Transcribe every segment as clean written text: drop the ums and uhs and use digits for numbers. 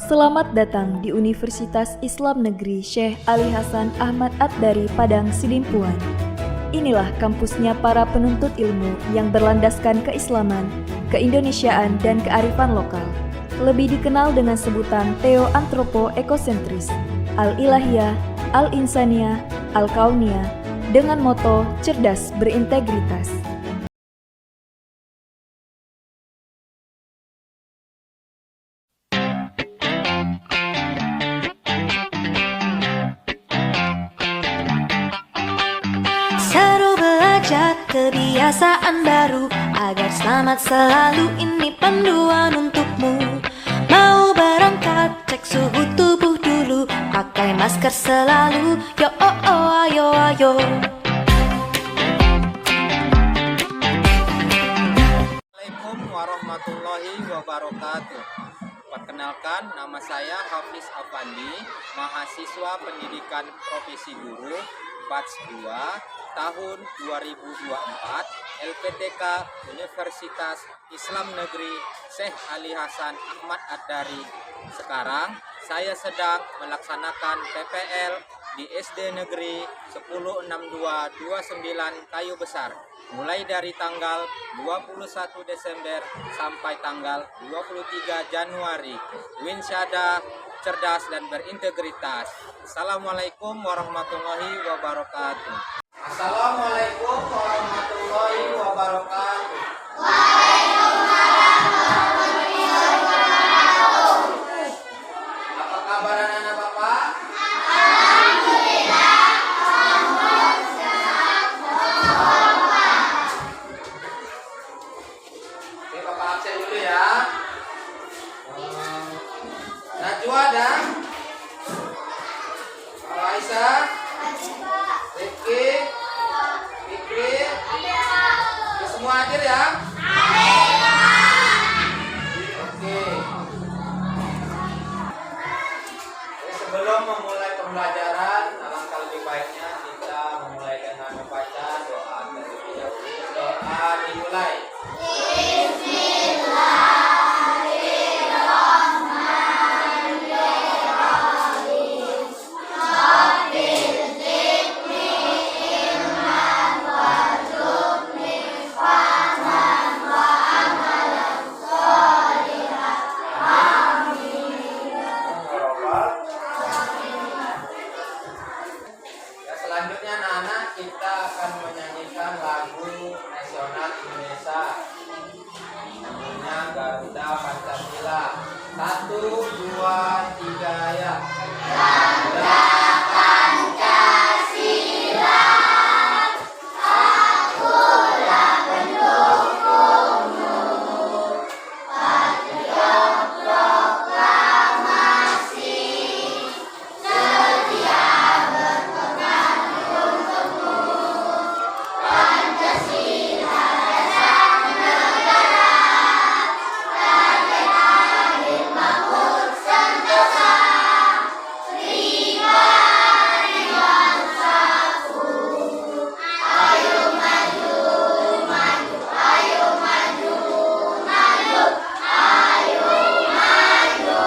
Selamat datang di Universitas Islam Negeri Syekh Ali Hasan Ahmad Ad-Dari Padang Sidimpuan. Inilah kampusnya para penuntut ilmu yang berlandaskan keislaman, keindonesiaan, dan kearifan lokal. Lebih dikenal dengan sebutan Theo-Antropo-Ekosentris, Al-Ilahiyah, Al-Insaniyah, Al-Kauniyah, dengan moto cerdas berintegritas. Seru belajar kebiasaan baru agar selamat selalu, ini panduan untukmu. Mau berangkat cek suhu tubuh dulu, pakai masker selalu, yo oh oh ayo ayo. Assalamualaikum warahmatullahi wabarakatuh. Perkenalkan, nama saya Hafiz Afandi, mahasiswa pendidikan profesi guru batch 2 tahun 2024 LPTK Universitas Islam Negeri Syekh Ali Hasan Ahmad Ad-Dari. Sekarang saya sedang melaksanakan PPL di SD Negeri 106229 Kayu Besar, mulai dari tanggal 21 Desember sampai tanggal 23 Januari. Winsyada cerdas dan berintegritas. Assalamualaikum warahmatullahi wabarakatuh. Assalamualaikum warahmatullahi wabarakatuh. Apa kabar anak-anak Bapak? Oke, Bapak absen dulu ya. Najwa dan Aisyah, Rifki, Fikri, semua hadir ya? Oke. Sebelum memulai pembelajaran, alangkah lebih baiknya kita memulai dengan membaca doa terlebih dahulu. Doa dimulai. Selanjutnya anak-anak, kita akan menyanyikan lagu nasional Indonesia, namanya Garuda Pancasila. 1, 2, 3 ya. Garuda Pancasila, akulah pendukungmu, patriot proklamasi, setia berkorban untukmu. Pancasila dasar negara, merdeka adil makmur sentosa, pribadi bangsaku. Ayo maju, maju, ayo maju, maju, ayo maju,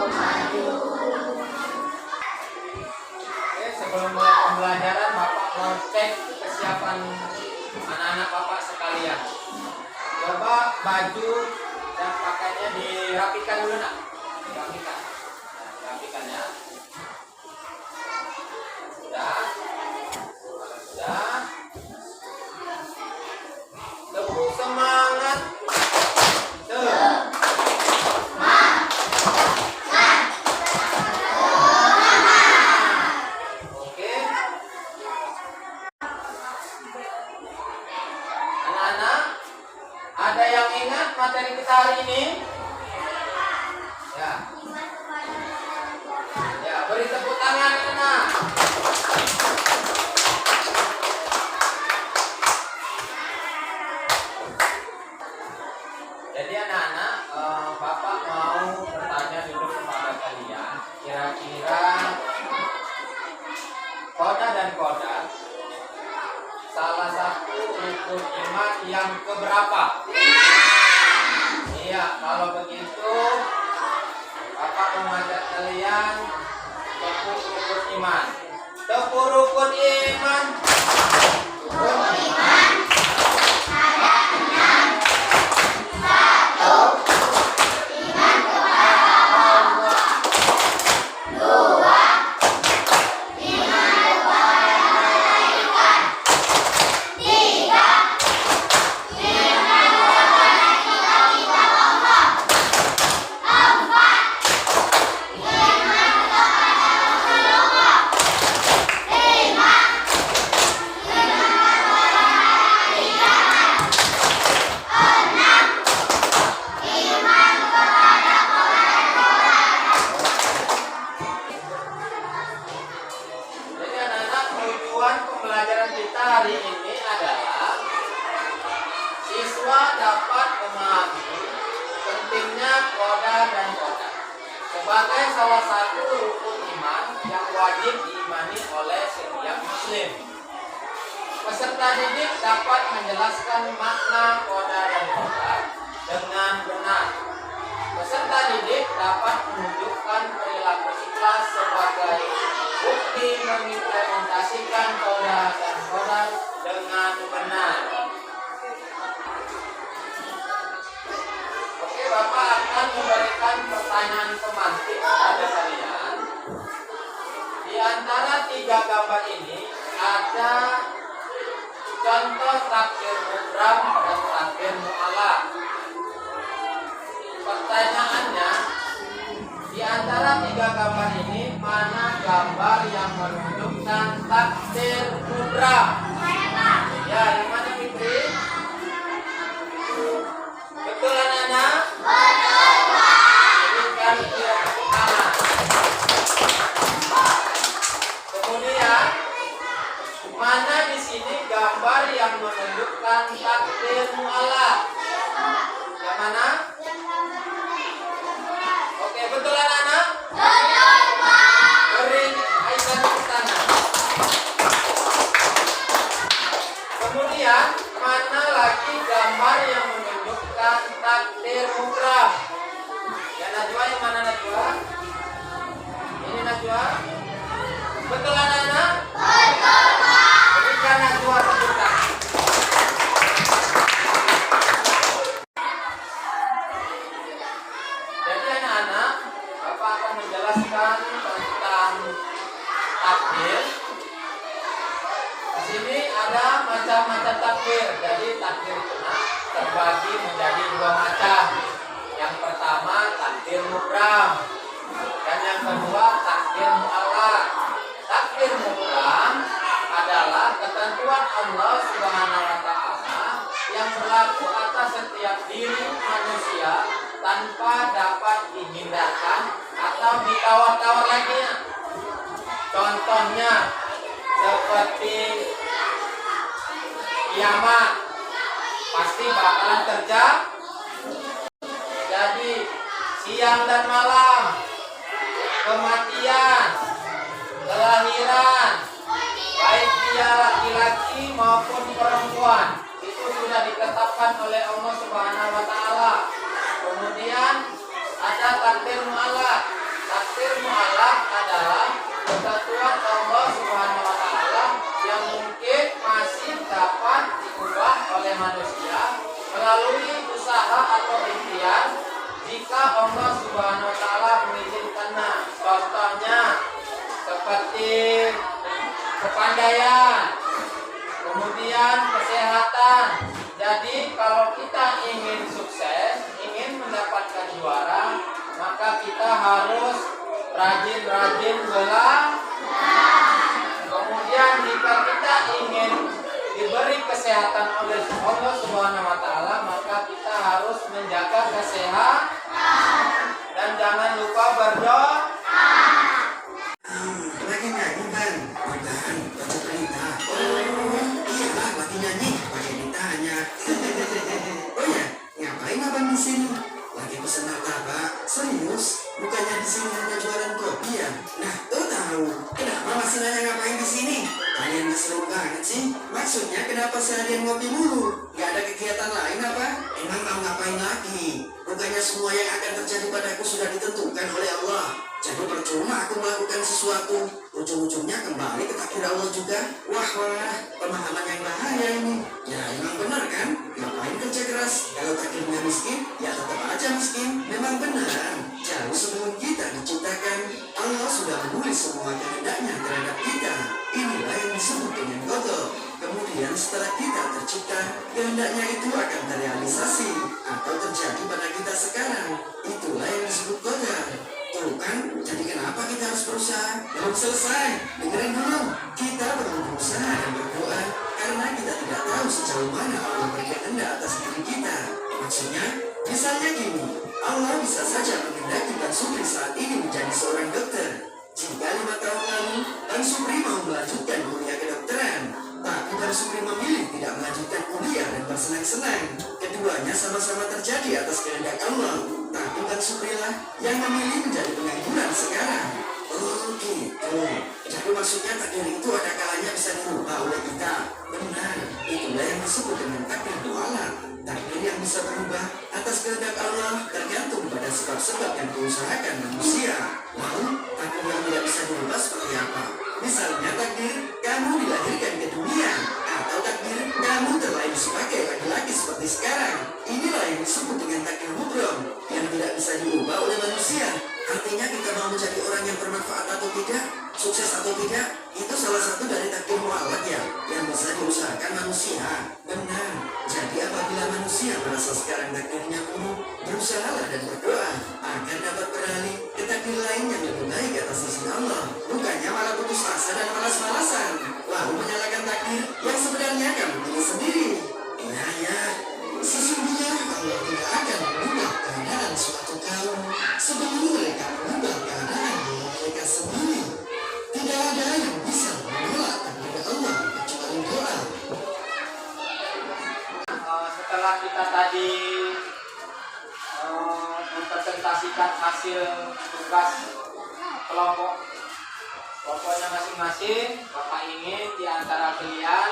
maju. Oke, sebelum mulai pembelajaran, Bapak mau cek kesiapan anak-anak Bapak sekalian. Coba baju dan pakaiannya dirapikan dulu nak. Dirapikan. Nah, dirapikan ya. Sudah. Sudah. Tepuk semangat. Oke. Anak-anak, ada yang ingat materi kita hari ini? Ya. Ya, beri tepuk tangan anak. Jadi anak-anak, Bapak mau bertanya dulu kepada kalian, kira-kira Qada dan Qadar salah satu rukun iman yang keberapa? Iya, kalau begitu Bapak Bapak mengajak kalian tepuk rukun iman. Tepuk rukun iman. Rukun iman. Jadi anak-anak, tujuan pembelajaran kita hari ini adalah siswa dapat memahami pentingnya koda dan koda sebagai salah satu rukun iman yang wajib diimani oleh setiap muslim. Peserta didik dapat menjelaskan makna koda dan koda dengan benar. Peserta didik dapat menunjukkan perilaku ikhlas sebagai bukti mengimplementasikan koda dan koda dengan benar. Oke, Bapak akan memberikan pertanyaan pemantik kepada kalian. Di antara 3 gambar ini ada contoh takbir mubram dan takbir mu'allaq. Pertanyaannya, di antara 3 gambar ini mana gambar yang menunjukkan takbir mubram? Ya, yang mana Fitri? Betul anak-anak? Betul, Pak. Berikan dia tepuk tangan. Kemudian, mana di sini gambar yang menunjukkan takbir mu'allaq? Yang mana? Oke, betul anak-anak? Betul, Pak. Beri Aisyah tepuk tangan. Kemudian, mana lagi gambar yang menunjukkan takbir mubram? Ya, Najwa, yang mana Najwa? Ini Najwa? Betul anak-anak? Betul, Pak. Berikan Najwa tepuk tangan. Jadi anak-anak, Bapak akan menjelaskan tentang takbir. Di sini ada macam-macam takbir. Jadi takbir itu terbagi menjadi 2 macam. Yang pertama takbir mubram dan yang kedua takbir mu'allaq. Takbir mubram adalah ketentuan Allah Subhanahu wa taala yang berlaku atas setiap diri manusia tanpa dapat dihindarkan atau ditawar-tawar laginya. Contohnya seperti kiamat pasti bakalan terjadi. Jadi siang dan malam, kematian, kelahiran, baik dia laki-laki maupun perempuan, itu sudah ditetapkan oleh Allah Subhanahu wa taala. Kemudian ada takbir mu'allaq. Takbir mu'allaq adalah ketentuan Allah Subhanahu wa taala yang mungkin masih dapat diubah oleh manusia melalui usaha atau ikhtiar jika Allah Subhanahu wa taala mengizinkannya. Contohnya seperti kepandaian, kemudian kesehatan. Jadi kalau kita ingin sukses, ingin mendapatkan juara, maka kita harus rajin-rajin belajar. Kemudian jika kita ingin diberi kesehatan oleh Allah Subhanahu wa taala, maka kita harus menjaga kesehatan dan jangan lupa berdoa. Lagi nyanyi kan? Bukan, baca berita. Oh, iya lah, lagi nyanyi. Pakai ditanya. Oh ya, ngapain abang di sini? Lagi pesen martabak. Serius? Bukannya di sini hanya jualan kopi ya? Nah, lo tahu kenapa masih nanya ngapain di sini? Kalian seru banget sih. Maksudnya kenapa seharian ngopi mulu? Gak ada kegiatan lain apa? Emang mau ngapain lagi? Bukannya semua yang akan terjadi padaku sudah ditentukan oleh Allah. Jadi percuma aku melakukan sesuatu, ujung-ujungnya kembali ke takdir Allah juga. Wah, pemahaman yang bahaya ini. Ya emang benar kan? Ngapain kerja keras? Kalau takdirnya miskin, ya tetap aja miskin. Memang benar. Jauh sebelum kita diciptakan, Allah sudah menulis semua kehendaknya terhadap kita. Inilah yang disebut dengan qada. Kemudian setelah kita tercipta, kehendaknya itu akan terrealisasi atau terjadi pada kita sekarang. Itulah yang disebut qadar. Tuh kan, jadi kenapa kita harus berusaha? Belum selesai, dengerin dulu. Kita perlu berusaha dan berdoa karena kita tidak tahu sejauh mana Allah berkehendak atas diri kita. Maksudnya, misalnya gini, Allah bisa saja menghendaki Bang Supri saat ini menjadi seorang dokter. Jika 5 tahun lalu, Bang Supri mau melanjutkan kuliah kedokteran, tapi Bang Supri memilih tidak melanjutkan kuliah dan bersenang-senang. Keduanya sama-sama terjadi atas kehendak Allah, tapi Bang Supri lah yang memilih menjadi pengangguran sekarang. Oh gitu. Jadi maksudnya takdir itu ada kalanya bisa dirubah oleh kita. Benar, itulah yang disebut dengan takdir mu'allaq. Takdir yang bisa berubah atas kehendak Allah tergantung pada sebab-sebab yang diusahakan manusia. Lalu, takdir yang tidak bisa dirubah seperti apa? Misalnya takdir kamu dilahirkan ke dunia, atau takdir kamu terlahir sebagai laki-laki seperti sekarang. Inilah yang disebut dengan takdir mubrom, yang tidak bisa diubah oleh manusia. Artinya kita mau menjadi orang yang bermanfaat atau tidak, sukses atau tidak, itu salah satu dari takdir mu'allaq ya, yang bisa diusahakan manusia. Benar. Jadi apabila manusia merasa sekarang takdirnya buruk, berusahalah dan berdoa agar dapat beralih ke takdir lain yang lebih baik atas sisi Allah. Bukannya malah putus asa dan malas-malasan, lalu menyalahkan takdir yang sebenarnya kamu pilih sendiri. Ya, sesungguhnya Allah tidak akan mengubah keadaan suatu kaum sebelum mereka mengubah keadaan diri mereka sendiri. Tidak ada yang bisa menolak takdir Allah kecuali doa. Setelah kita tadi mempresentasikan hasil tugas kelompoknya masing-masing, Bapak ingin di antara kalian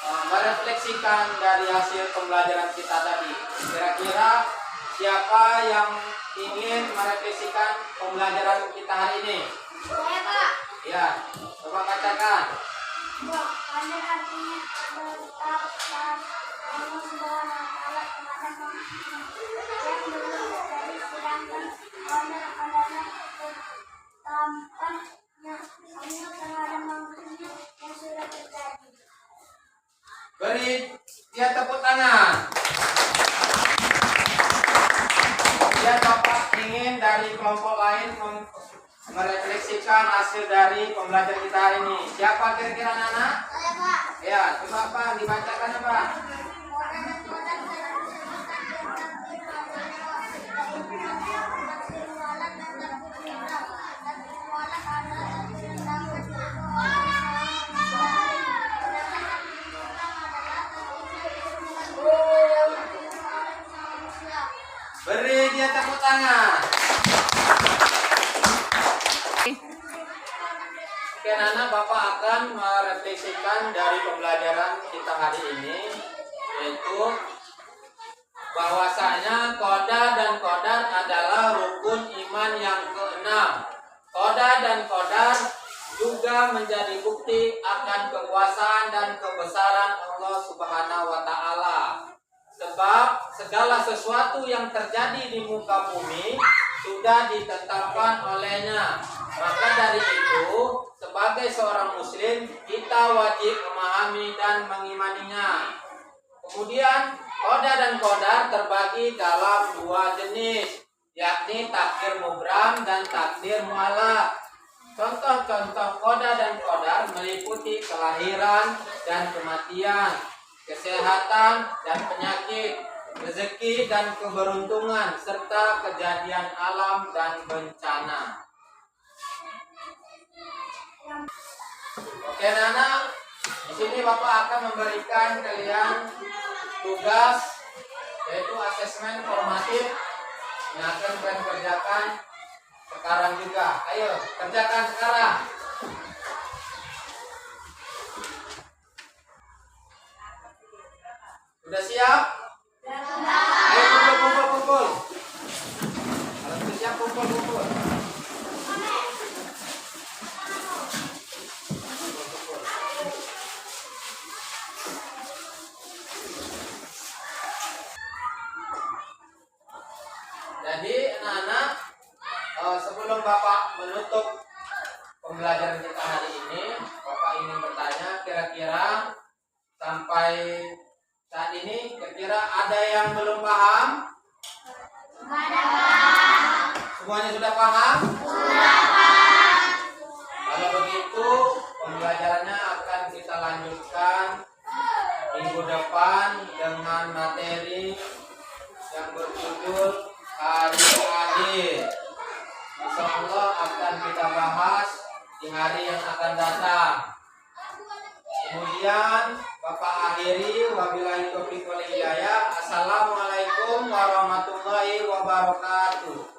merefleksikan dari hasil pembelajaran kita tadi. Kira-kira siapa yang ingin merefleksikan pembelajaran kita hari ini? Saya, Pak. Ya, coba bacakan. Qadar artinya bertahap Allah Subhanahu wa Ta'ala kepada manusia yang belum terjadi, sedangkan qadarnya tetapkannya Allah terhadap manusia yang sudah terjadi. Beri dia tepuk tangan. Ya, Bapak ingin dari kelompok lain merefleksikan hasil dari pembelajaran kita hari ini. Siapa kira-kira anak-anak? Saya, Pak. Ya, coba Pak dibacakan ya Pak. Beri dia tepuk tangan. Oke, Nana, Bapak akan merefleksikan dari pembelajaran kita hari ini, yaitu bahwasanya qada dan qadar adalah rukun iman yang keenam. Qada dan qadar juga menjadi bukti akan kekuasaan dan kebesaran Allah Subhanahu wa Ta'ala. Sebab segala sesuatu yang terjadi di muka bumi sudah ditetapkan olehnya. Maka dari itu, sebagai seorang muslim, kita wajib memahami dan mengimaninya. Kemudian, qada dan qadar terbagi dalam dua jenis, yakni takdir mubram dan takdir mu'allaq. Contoh-contoh qada dan qadar meliputi kelahiran dan kematian, kesehatan dan penyakit, rezeki dan keberuntungan, serta kejadian alam dan bencana. Oke, Nana, di sini Bapak akan memberikan kalian tugas, yaitu asesmen formatif yang akan kalian kerjakan sekarang juga. Ayo, kerjakan sekarang. Sudah siap? Ayo kumpul. kira-kira sampai saat ini kira-kira ada yang belum paham? Semuanya sudah paham? Kalau begitu pembelajarannya akan kita lanjutkan minggu depan dengan materi yang berjudul hari akhir. Insya Allah akan kita bahas di hari yang akan datang. Kemudian Bapak akhiri, wabillahi taufiq wal hidayah. Assalamualaikum warahmatullahi wabarakatuh.